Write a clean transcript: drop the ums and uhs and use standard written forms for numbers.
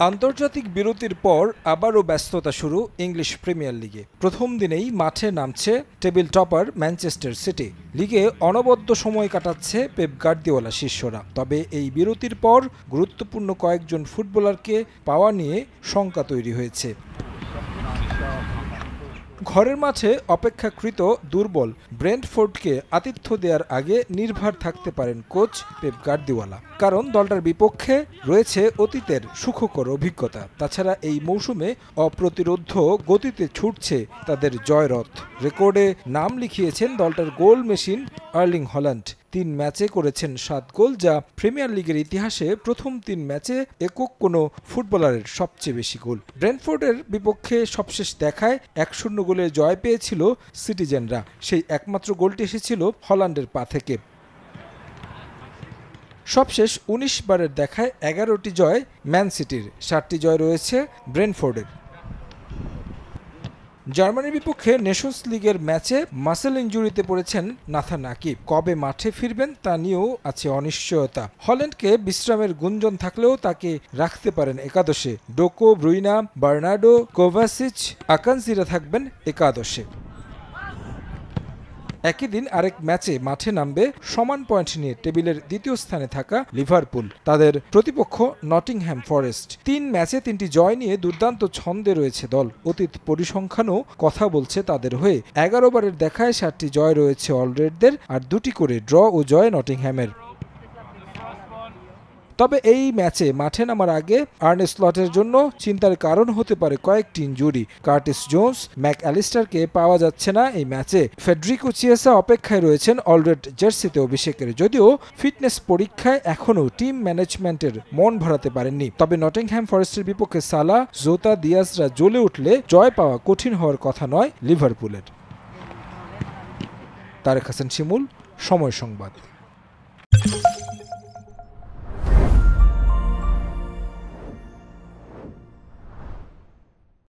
আন্তর্জাতিক বিরতির পর আবারও ব্যস্ততা শুরু ইংলিশ প্রিমিয়ার লিগে। প্রথম দিনেই মাঠে নামছে টেবিল টপার ম্যানচেস্টার সিটি। লিগে অনবদ্য সময় কাটাচ্ছে পেপ গার্দিওলা শিষ্যরা। তবে এই বিরতির পর গুরুত্বপূর্ণ কয়েকজন ফুটবলারকে পাওয়া নিয়ে শঙ্কা তৈরি হয়েছে। ঘরের মাঠে অপেক্ষাকৃত দুর্বল ব্রেন্টফোর্ডকে আতিথ্য দেওয়ার আগে নির্ভর থাকতে পারেন কোচ পেপ গার্দিওলা, কারণ দলটার বিপক্ষে রয়েছে অতীতের সুখকর অভিজ্ঞতা। তাছাড়া এই মৌসুমে অপ্রতিরোধ্য গতিতে ছুটছে তাদের জয়রথ। রেকর্ডে নাম লিখিয়েছেন দলটার গোল মেশিন আর্লিং হল্যান্ড। ৩ ম্যাচে করেছেন ৭ গোল, যা প্রিমিয়ার লিগের ইতিহাসে প্রথম ৩ ম্যাচে একক কোনো ফুটবলারের সবচেয়ে বেশি গোল। ব্রেন্টফোর্ডের বিপক্ষে সবশেষ দেখায় ১-০ গোলে জয় পেয়েছিল সিটিজেনরা। সেই একমাত্র গোলটি এসেছিল হল্যান্ডের পা থেকে। সবশেষ ১৯ বারের দেখায় ১১টি জয় ম্যান সিটির, ৭টি জয় রয়েছে ব্রেন্টফোর্ডের। জার্মানির বিপক্ষে নেশনস লিগের ম্যাচে মাসেল ইনজুরিতে পড়েছেন নাথান আকিব। কবে মাঠে ফিরবেন তা নিয়েও আছে অনিশ্চয়তা। হল্যান্ডকে বিশ্রামের গুঞ্জন থাকলেও তাকে রাখতে পারেন একাদশে। ডোকো, ব্রুইনা, বার্নার্ডো, কোভাসিচ, আকানজিরা থাকবেন একাদশে। একই দিন আরেক ম্যাচে মাঠে নামবে সমান পয়েন্ট নিয়ে টেবিলের দ্বিতীয় স্থানে থাকা লিভারপুল। তাদের প্রতিপক্ষ নটিংহ্যাম ফরেস্ট। ৩ ম্যাচে ৩টি জয় নিয়ে দুর্দান্ত ছন্দে রয়েছে দল। অতীত পরিসংখ্যানও কথা বলছে তাদের হয়ে। ১১ বারের দেখায় ৭টি জয় রয়েছে অলরেডদের, আর ২টি করে ড্র ও জয় নটিংহ্যামের। তবে এই ম্যাচে মাঠে নামার আগে আর্নে স্লটের জন্য চিন্তার কারণ হতে পারে কয়েকটি ইনজুরি। কার্টিস জোন্স, ম্যাক অ্যালিস্টারকে পাওয়া যাচ্ছে না এই ম্যাচে। ফেডরিকো চিয়েসা অপেক্ষায় রয়েছেন অলরেড জার্সিতে অভিষেকের, যদিও ফিটনেস পরীক্ষায় এখনও টিম ম্যানেজমেন্টের মন ভরাতে পারেননি। তবে নটিংহ্যাম ফরেস্টের বিপক্ষে সালা, জোতা, দিয়াজরা জ্বলে উঠলে জয় পাওয়া কঠিন হওয়ার কথা নয় লিভারপুলের। তারেক হাসান শিমুল, সময় সংবাদ।